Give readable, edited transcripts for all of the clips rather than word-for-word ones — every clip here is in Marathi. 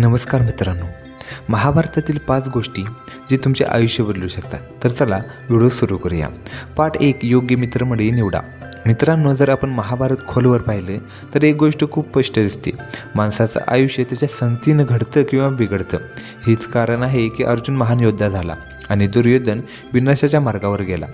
नमस्कार मित्रांनो, महाभारतातील 5 गोष्टी जे तुमचे आयुष्य बदलू शकतात. तर चला व्हिडिओ सुरू करूया. पार्ट 1, योग्य मित्रमंडळी निवडा. मित्रांनो, जर आपण महाभारत खोलवर पाहिलं तर एक गोष्ट खूप स्पष्ट दिसते. माणसाचं आयुष्य त्याच्या संगतीनं घडतं किंवा बिघडतं. हेच कारण आहे की अर्जुन महान योद्धा झाला आणि दुर्योधन विनाशाच्या मार्गावर गेला.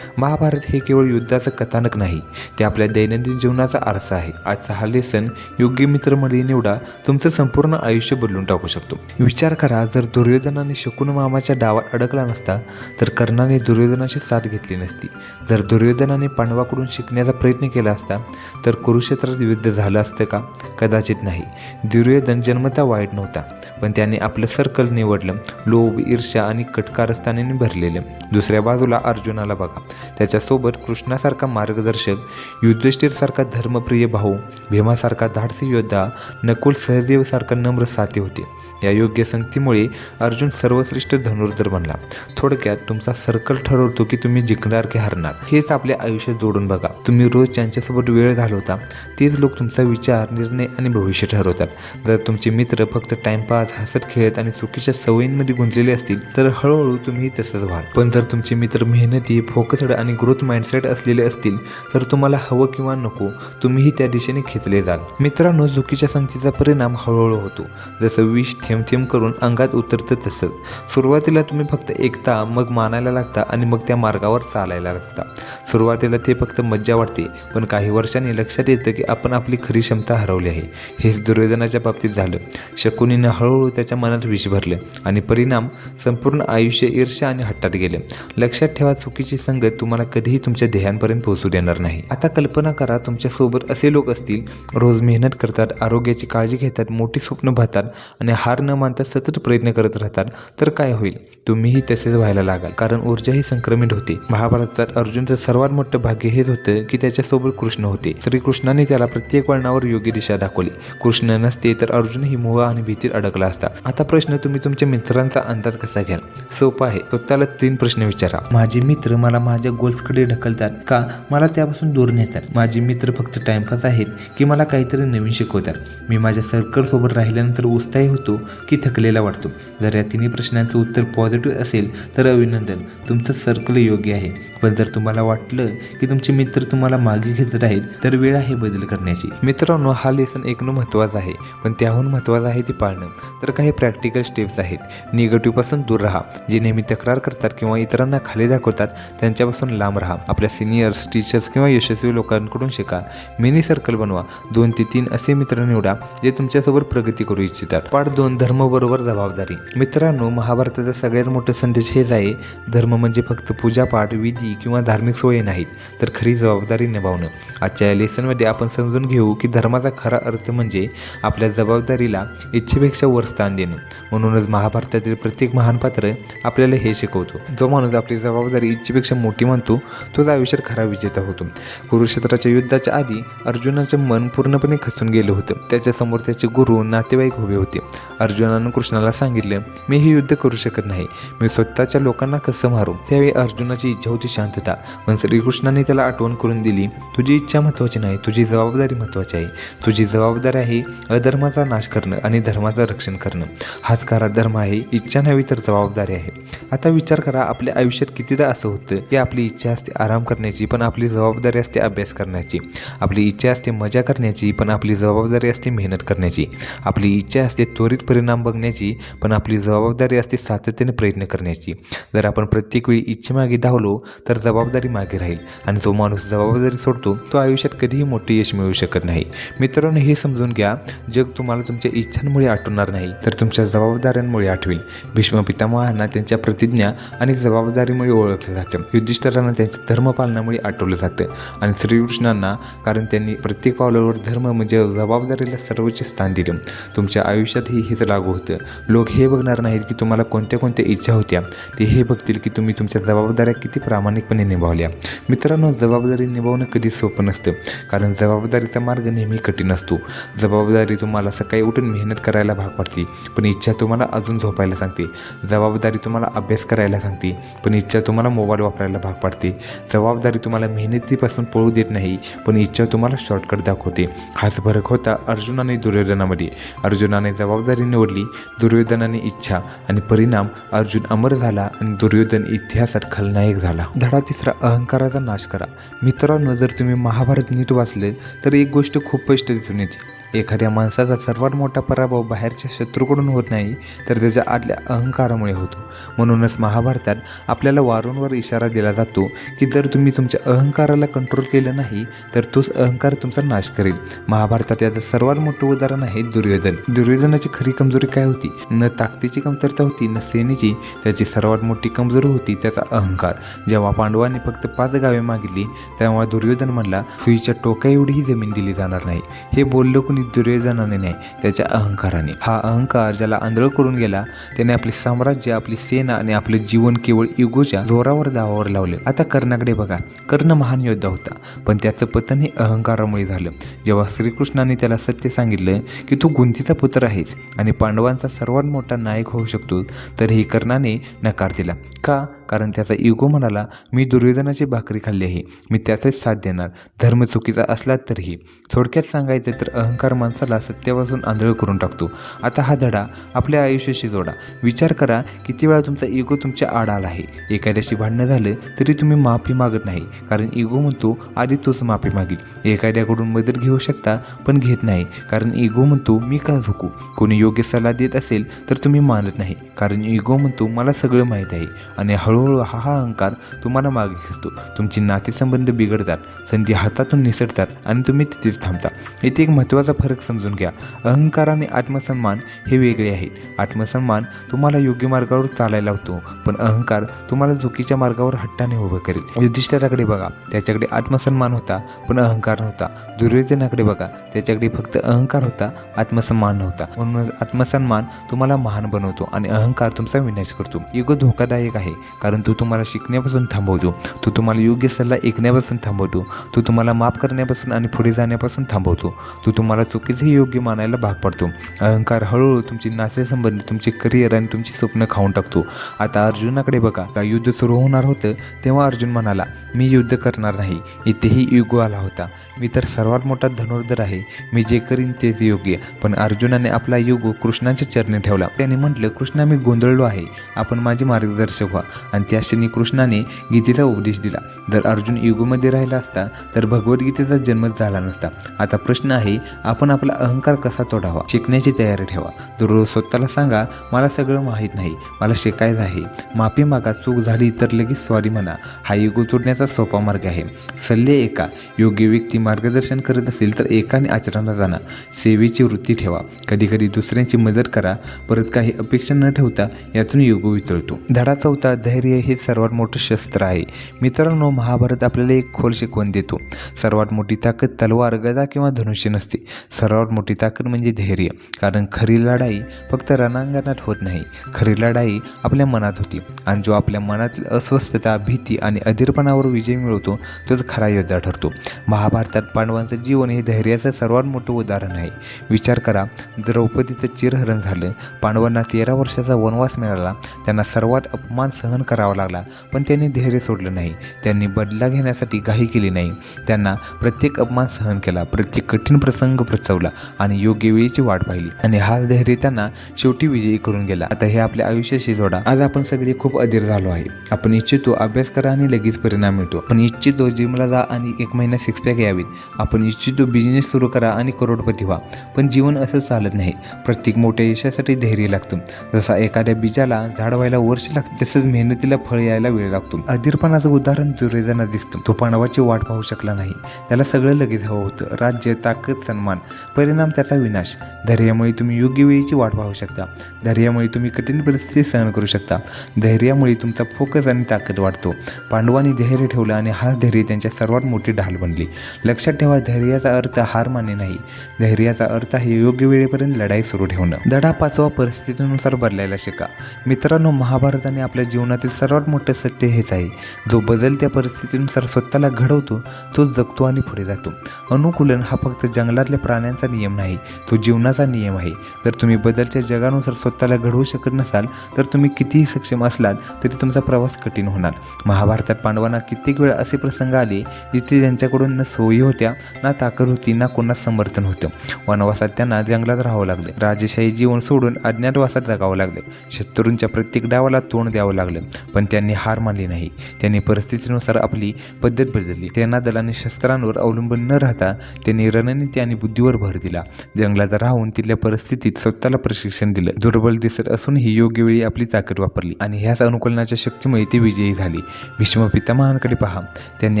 महाभारत हे केवळ युद्धाचं कथानक नाही, ते आपल्या दैनंदिन जीवनाचा आरसा आहे. आजचा हा लेसन, योग्य मित्रमंडळी निवडा, तुमचं संपूर्ण आयुष्य बदलून टाकू शकतो. विचार करा, जर दुर्योधनाने शकुन मामाच्या डावात अडकला नसता तर कर्णाने दुर्योधनाची साथ घेतली नसती. जर दुर्योधनाने पांडवाकडून शिकण्याचा प्रयत्न केला असता तर कुरुक्षेत्रात युद्ध झालं असतं का? कदाचित नाही. दुर्योधन जन्मतः वाईट नव्हता, पण त्याने आपलं सर्कल निवडलं, लोभ, ईर्ष्या आणि कटकारस्थाने भरलेलं. दुसऱ्या बाजूला अर्जुनाला बघा, त्याच्यासोबत कृष्णासारखा मार्गदर्शक, युधिष्ठिरसारखा धर्मप्रिय भाऊ, भीमासारखा धाडसी योद्धा, नकुल सहदेवसारखा नम्र साथी होते. या योग्य संगतीमुळे अर्जुन सर्वश्रेष्ठ धनुर्धर बनला. थोडक्यात तुमचा सर्कल ठरवतो की तुम्ही जिंकणार की हारणार. हेच आपले आयुष्य जोडून बघा. तुम्ही रोज ज्यांच्यासोबत वेळ घालवता तेच लोक तुमचा विचार, निर्णय आणि भविष्य ठरवतात. जर तुमचे मित्र फक्त टाइमपास, हसत खेळत आणि चुकीच्या सवयींमध्ये गुंतलेले असतील तर हळूहळू तुम्ही तसंच व्हाल. पण जर तुमचे मित्र मेहनती, फोकस्ड आणि ग्रोथ माइंडसेट असलेले असतील तर तुम्हाला हवं किंवा नको, तुम्हीही त्या दिशेने खेचले जाल. मित्रांनो, चुकीच्या संगतीचा परिणाम हळूहळू होतो. जसं विष थेंब थेंब करून अंगात उतरतं तसंच. सुरुवातीला तुम्ही फक्त ऐकता, मग मानायला लागता आणि मग त्या मार्गावर चालायला लागता. सुरुवातीला ते फक्त मज्जा वाटते, पण काही वर्षांनी लक्षात येतं की आपण आपली खरी क्षमता हरवली आहे. हेच दुर्योधनाच्या बाबतीत झालं. शकुनीनं हळूहळू त्याच्या मनात विष भरलं आणि परिणाम संपूर्ण आयुष्य ईर्ष्या आणि हट्टात गेले. लक्षात ठेवा, चुकीची संगत तुम्हाला कधीही तुमच्या ध्येयांपर्यंत पोहोचू देणार नाही. आता कल्पना करा, तुमच्यासोबत असे लोक असतील, रोज मेहनत करतात, आरोग्याची काळजी घेतात, मोठी स्वप्न पाहतात आणि हार न मानता सतत प्रयत्न करत राहतात, तर काय होईल? तुम्हीही तसेच व्हायला लागाल, कारण ऊर्जाही संक्रमित होते. महाभारतात अर्जुनचं सर्वात मोठं भाग्य हेच होतं की त्याच्यासोबत कृष्ण होते. श्रीकृष्णाने त्याला प्रत्येक वळणावर योग्य दिशा दाखवली. कृष्ण नसते तर अर्जुनही मोह आणि भीतीत अडकला असता. आता प्रश्न, तुम्ही तुमच्या मित्रांचा अंदाज कसा घ्याल? सोपं आहे. स्वतःला 3 प्रश्न विचारा. माझे मित्र मला माझ्या गोल्सकडे ढकलतात का मला त्यापासून दूर नेतात? माझे मित्र फक्त टाइमपास आहेत की मला काहीतरी नवीन शिकवतात? मी माझ्या सर्कलसोबत राहिल्यानंतर उत्साही होतो की थकलेला वाटतो? जर या 3 प्रश्नांचं उत्तर पॉझिटिव्ह असेल तर अभिनंदन, तुमचं सर्कल योग्य आहे. पण जर तुम्हाला वाटलं की तुमचे मित्र तुम्हाला मागे घेत आहेत तर वेळ आहे बदल करण्याची. मित्रांनो, हा लेसन ऐकणं महत्त्वाचं आहे, पण त्याहून महत्त्वाचं आहे ते पाळणं. तर काही प्रॅक्टिकल स्टेप्स आहेत. निगेटिव्हपासून दूर राहा. जे नेहमी तक्रार करतात किंवा इतरांना खाली दाखवतात त्यांच्यापासून लांब राहा. आपल्या सिनियर्स, टीचर्स किंवा यशस्वी लोकांकडून शिका. मिनी सर्कल बनवा. 2 ते 3 असे मित्र निवडा जे तुमच्यासोबत प्रगती करू इच्छितात. पार्ट 2, धर्म बरोबर जबाबदारी. मित्रांनो, महाभारताचा सगळ्यात मोठा संदेश हेच आहे, धर्म म्हणजे फक्त पूजापाठ, विधी किंवा धार्मिक सोयी नाहीत, तर खरी जबाबदारी निभावणं. आजच्या या लेसनमध्ये आपण समजून घेऊ की धर्माचा खरा अर्थ म्हणजे आपल्या जबाबदारीला इच्छेपेक्षा वर स्थान देणं. म्हणूनच महाभारतातील प्रत्येक महान पात्र आपल्याला हे शिकवतो. जो माणूस आपली जबाबदारी इच्छेपेक्षा मोठी मानतो तोच आयुष्यात खरा विजेता होतो. कुरुक्षेत्राच्या युद्धाच्या आधी अर्जुनाचे मन पूर्णपणे खचून गेलं होतं. त्याच्यासमोर त्याचे गुरु, नातेवाईक उभे होते. अर्जुनानं कृष्णाला सांगितलं, मी हे युद्ध करू शकत नाही, मी स्वतःच्या लोकांना कसं मारू? त्यावेळी अर्जुनाची इच्छा होती शांतता, पण श्रीकृष्णाने त्याला आठवण करून दिली, तुझी इच्छा महत्त्वाची नाही, तुझी जबाबदारी महत्त्वाची आहे. तुझी जबाबदारी आहे अधर्माचा नाश करणं आणि धर्माचं रक्षण करणं. हाच खरा धर्म आहे, इच्छा नव्हे तर जबाबदारी आहे. आता विचार करा, आपल्या आयुष्यात कितीदा असं होतं की आपली इच्छा असते आराम करण्याची, पण आपली जबाबदारी असते अभ्यास करण्याची. आपली इच्छा असते मजा करण्याची, पण आपली जबाबदारी असते मेहनत करण्याची. आपली इच्छा असते त्वरित परिणाम बघण्याची, पण आपली जबाबदारी असते सातत्याने प्रयत्न करण्याची. जर आपण प्रत्येक वेळी इच्छेमागे धावलो तर जबाबदारी मागे राहील आणि जो माणूस जबाबदारी सोडतो तो आयुष्यात कधीही मोठे यश मिळवू शकत नाही. मित्रांनो, हे समजून घ्या, जग तुम्हाला तुमच्या इच्छांमुळे आठवणार नाही तर तुमच्या जबाबदाऱ्यांमुळे आठवेल. भीष्म पितामहांना त्यांच्या प्रतिज्ञा आणि जबाबदारीमुळे ओळखलं जातं. युधिष्ठिरांना त्यांच्या धर्मपालनामुळे आठवलं जातं आणि श्रीकृष्णांना कारण त्यांनी प्रत्येक पावलावर धर्म म्हणजे जबाबदारीला सर्वोच्च स्थान दिलं. तुमच्या आयुष्यातही हेच लागू होतं. लोक हे बघणार नाहीत की तुम्हाला कोणत्या कोणत्या इच्छा होत्या, ते हे बघतील की तुम्ही तुमच्या जबाबदाऱ्या किती प्रामाणिकपणे निभावल्या. मित्रांनो, जबाबदारी निभावणं कधी सोपं नसतं, कारण जबाबदारीचा मार्ग नेहमी कठीण असतो. जबाबदारी तुम्हाला सकाळी उठून मेहनत करायला भाग पाडते, असते, पण इच्छा तुम्हाला अजून झोपायला सांगते. जबाबदारी तुम्हाला अभ्यास करायला सांगते, पण इच्छा तुम्हाला मोबाईल वापरायला भाग पाडते. जबाबदारी तुम्हाला मेहनतीपासून पळू देत नाही, पण इच्छा तुम्हाला शॉर्टकट दाखवते. हाच फरक होता अर्जुन आणि दुर्योधनामध्ये. अर्जुनाने जबाबदारी निवडली, दुर्योधनाने इच्छा, आणि परिणाम अर्जुन अमर झाला आणि दुर्योधन इतिहासात खलनायक झाला. धडा तिसरा, अहंकाराचा नाश करा. मित्रांनो, जर तुम्ही महाभारत नीट वाचले तर एक गोष्ट खूप स्पष्ट दिसून येते. एखाद्या माणसाचा सर्वात मोठा पराभव बाहेरच्या शत्रूकडून होत नाही, तर त्याच्या आतल्या अहंकारामुळे होतो. म्हणूनच महाभारतात आपल्याला वारंवार इशारा दिला जातो की जर तुम्ही तुमच्या अहंकाराला कंट्रोल केलं नाही तर तोच अहंकार तुमचा नाश करेल. महाभारतात याचं सर्वात मोठं उदाहरण आहे दुर्योधन. दुर्योधनाची खरी कमजोरी काय होती? न ताकदीची कमतरता होती, न सेनेची. त्याची सर्वात मोठी कमजोरी होती त्याचा अहंकार. जेव्हा पांडवांनी फक्त 5 गावे मागितली तेव्हा दुर्योधन म्हणला, सुईच्या टोका एवढीही जमीन दिली जाणार नाही. हे बोललं कोणी? दुर्योधनाने नाही, त्याच्या अहंकाराने. हा अहंकार ज्याला आंधळ करून गेला, त्याने आपले साम्राज्य, आपली सेना आणि आपले जीवन केवळ इगोच्या जोरावर दावावर लावले. आता कर्णाकडे बघा. कर्ण महान योद्धा होता, पण त्याचं पतन हे अहंकारामुळे झालं. जेव्हा श्रीकृष्णाने त्याला सत्य सांगितलं की तू कुंतीचा पुत्र आहेस आणि पांडवांचा सर्वात मोठा नायक होऊ शकतो, तरीही कर्णाने नकार दिला. का? कारण त्याचा इगो म्हणाला, मी दुर्योधनाची भाकरी खाल्ली आहे, मी त्याचाच साथ देणार, धर्म चुकीचा असला तरीही. थोडक्यात सांगायचं तर अहंकार माणसाला सत्यापासून आंधळ करून टाकतो. आता हा धडा आपल्या आयुष्याशी जोडा. विचार करा, किती वेळा तुमचा इगो तुमच्या आड आला आहे. एखाद्याशी भांडणं झालं तरी तुम्ही माफी मागत नाही, कारण इगो म्हणतो आधी तोच माफी मागेल. एखाद्याकडून मदत घेऊ शकता पण घेत नाही, कारण इगो म्हणतो मी का झुकू. कोणी योग्य सल्ला देत असेल तर तुम्ही मानत नाही, कारण इगो म्हणतो मला सगळं माहीत आहे. आणि हळूहळू हा अहंकार तुम्हाला मागे खेचतो. तुमचे नातेसंबंध बिघडतात, संधी हातातून निसटतात आणि तुम्ही तिथेच थांबता. इथे एक महत्त्वाचा फरक समजून घ्या. अहंकार आणि आत्मसन्मान हे वेगळे आहेत. आत्मसन्मान तुम्हाला योग्य मार्गावर चालायला लावतो, पण अहंकार तुम्हाला चुकीच्या मार्गावर हट्टाने उभं करेल. युधिष्ठिराकडे बघा, त्याच्याकडे आत्मसन्मान होता पण अहंकार नव्हता. दुर्योधनाकडे बघा, त्याच्याकडे फक्त अहंकार होता, आत्मसन्मान नव्हता. म्हणूनच आत्मसन्मान तुम्हाला महान बनवतो आणि अहंकार तुमचा विनाश करतो. इगो धोकादायक आहे, कारण तो तुम्हाला शिकण्यापासून थांबवतो, तो तुम्हाला योग्य सल्ला ऐकण्यापासून थांबवतो, तो तुम्हाला माफ करण्यापासून आणि पुढे जाण्यापासून थांबवतो, तो तुम्हाला चुकीचे योग्य मानायला भाग पडतो. अहंकार हळूहळू तुमचे नातेसंबंध, तुमचे करिअर आणि तुमची स्वप्न खाऊन टाकतो. आता अर्जुनाकडे बघा. युद्ध सुरू होणार होतं तेव्हा अर्जुन म्हणाला, मी युद्ध करणार नाही. इथेही युगो आला होता, मी तर सर्वात मोठा धनुर्धर आहे, मी जे करीन तेच योग्य. पण अर्जुनाने आपला युगो कृष्णाच्या चरणी ठेवला. त्याने म्हटलं, कृष्णा मी गोंधळलो आहे, आपण माझे मार्गदर्शक व्हा. आणि त्या क्षणी कृष्णाने गीतेचा उपदेश दिला. जर अर्जुन युगोमध्ये राहिला असता तर भगवद्गीतेचा जन्मच झाला नसता. आता प्रश्न आहे, आपण आपला अहंकार कसा तोडावा? शिकण्याची तयारी ठेवा. दररोज स्वतःला सांगा, मला सगळं माहीत नाही, मला शिकायचं आहे. माफी मागा, चूक झाली तर लगेच सॉरी म्हणा. हा युगो तोडण्याचा सोपा मार्ग आहे. सल्ले ऐका. योग्य व्यक्ती मार्गदर्शन करत असेल तर एकाने आचरणात आणा. सेवेची वृत्ती ठेवा. कधी कधी दुसऱ्यांची मदत करा. परत काही अपेक्षा न ठेवता यातून युगो वितळतो. धडा चौथा, धैर्य हे सर्वात मोठं शस्त्र आहे. मित्रांनो, महाभारत आपल्याला एक खोल शिकवण देतो. सर्वात मोठी ताकद तलवार, गदा किंवा धनुष्य नसते. सर्वात मोठी ताकद म्हणजे धैर्य. कारण खरी लढाई फक्त रणांगणात होत नाही, खरी लढाई आपल्या मनात होती. आणि जो आपल्या मनातील अस्वस्थता, भीती आणि अधीरपणावर विजय मिळवतो तोच खरा योद्धा ठरतो. महाभारतात पांडवांचं जीवन हे धैर्याचं सर्वात मोठं उदाहरण आहे. विचार करा, द्रौपदीचं चिरहरण झालं, पांडवांना 13 वर्षाचा वनवास मिळाला, त्यांना सर्वात अपमान सहन करावा लागला, पण त्यांनी धैर्य सोडलं नाही. त्यांनी बदला घेण्यासाठी घाई केली नाही. त्यांना प्रत्येक अपमान सहन केला, प्रत्येक कठीण प्रसंग प्रचवला आणि योग्य वेळेची वाट पाहिली. आणि हाच धैर्य त्यांना शेवटी विजयी करून गेला. आता हे आपल्या आयुष्याशी जोडा. आज आपण सगळे खूप अधीर झालो आहे. आपण इच्छितो अभ्यास करा आणि लगेच परिणाम मिळतो. आपण इच्छितो जिमला जा आणि 1 महिना 6 पॅक यावीत. आपण इच्छितो बिझनेस सुरू करा आणि करोडपती व्हा. पण जीवन असं चालत नाही. प्रत्येक मोठ्या यशासाठी धैर्य लागतं. जसा एखाद्या बीजाला झाड व्हायला वर्ष लागतं, तसंच मेहनतीला फळ यायला वेळ लागतो. अधीरपणाचं उदाहरण दुर्योधनात दिसतं. तो पांडवाची वाट पाहू शकला नाही. त्याला सगळं लगेच हवं होतं, राज्य, ताकद, सन्मान. परिणाम त्याचा विनाश. धैर्यामुळे तुम्ही योग्य वेळेची वाट पाहू शकता. धैर्यामुळे तुम्ही कठीण परिस्थिती सहन करू शकता. धैर्यामुळे तुमचा फोकस आणि ताकद वाढतो. पांडवांनी धैर्य ठेवलं आणि हा धैर्य त्यांच्या सर्वात मोठी ढाल बनली. लक्षात ठेवा, धैर्याचा अर्थ हार मानणे नाही. धैर्याचा अर्थ आहे योग्य वेळेपर्यंत लढाई सुरू ठेवणं. धडा 5वा, परिस्थितीनुसार बदलायला शिका. मित्रांनो, महाभारताने आपल्या जीवनातील सर्वात मोठं सत्य हेच आहे, जो बदलत्या परिस्थितीनुसार स्वतःला घडवतो तो जगतो आणि पुढे जातो. अनुकूलन हा फक्त जंगलातल्या प्राण्यांचा नियम नाही, तो जीवनाचा नियम आहे. जर तुम्ही बदलत्या जगानुसार स्वतःला घडवू शकत नसाल तर तुम्ही कितीही सक्षम असलात तरी तुमचा प्रवास कठीण होणार. महाभारतात पांडवांना कित्येक वेळा असे प्रसंग आले जिथे त्यांच्याकडून न सोयी होत्या, ना ताकद होती, ना कोणाच समर्थन होतं. वनवासात त्यांना जंगलात राहावं लागलं, राजेशाही जीवन सोडून अज्ञातवासात जगावं लागलं, शत्रूंच्या प्रत्येक डावाला तोंड द्यावं लागलं. पण त्यांनी हार मानली नाही. त्यांनी परिस्थितीनुसार आपली पद्धत बदलली. सेनादलाने शस्त्रांवर अवलंबून न राहता त्यांनी रणनीती आणि बुद्धीवर भर दिला. जंगलात राहून तिथल्या परिस्थितीत स्वतःला प्रशिक्षण दिलं. दुर्बल दिसत असूनही योग्य वेळी आपली ताकद वापरली आणि ह्याच अनुकूलनाच्या शक्तीमुळे ती विजयी झाली. भीष्म पितामहांकडे पहा, त्यांनी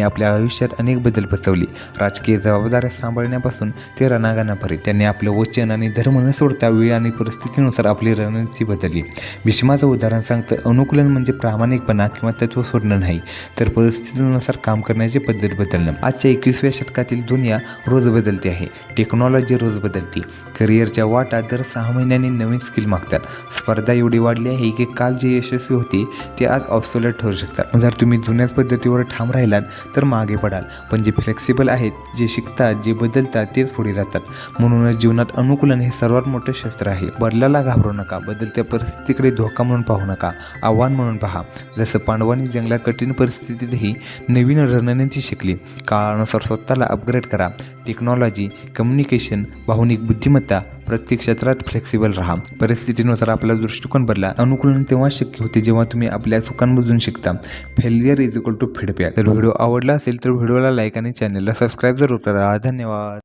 आपल्या आयुष्यात अनेक बदल बसवले. राजकीय जबाबदाऱ्या सांभाळण्यापासून ते रणांगणापर्यंत त्यांनी आपलं वचन आणि धर्म न सोडता वेळ आणि परिस्थितीनुसार आपली रणनीती बदलली. भीष्माचं उदाहरण सांगतं, अनुकूलन म्हणजे प्रामाणिकपणा किंवा तत्व सोडणं नाही, तर परिस्थितीनुसार काम करण्याची पद्धत बदलणं. आजच्या 21व्या शतकातील दुनिया रोज बदलते आहे. टेक्नॉलॉजी रोज बदलते. करिअरच्या वाटा दर 6 महिन्यांनी नवीन स्किल मागतात. स्पर्धा एवढी वाढली आहे की काल जे यशस्वी होते ते आज ऑब्सोलेट ठरू शकतात. जर तुम्ही जुन्याच पद्धतीवर ठाम राहिलात तर मागे पडाल, पण जे फ्लेक्सिबल आहेत, जे शिकतात, जे बदलतात तेच पुढे जातात. म्हणूनच जीवनात अनुकूलन हे सर्वात मोठं शस्त्र आहे. बदलाला घाबरू नका, बदलत्या परिस्थितीकडे धोका म्हणून पाहू नका, आव्हान म्हणून पहा. जसं पांडवांनी जंगलात कठीण परिस्थितीतही नवीन रणनीती शिकली. काळानुसार स्वतःला अपग्रेड करा. टेक्नॉलॉजी, कम्युनिकेशन, भावनिक बुद्धिमत्ता, प्रत्येक क्षेत्रात फ्लेक्सिबल राहा. परिस्थितीनुसार आपला दृष्टिकोन बदला. अनुकूलन तेव्हा शक्य होते जेव्हा तुम्ही आपल्या चुकांमधून शिकता. Failure is equal to feedback. तर व्हिडिओ आवडला असेल तर व्हिडिओला लाईक आणि चॅनलला सबस्क्राईब जरूर करा. धन्यवाद.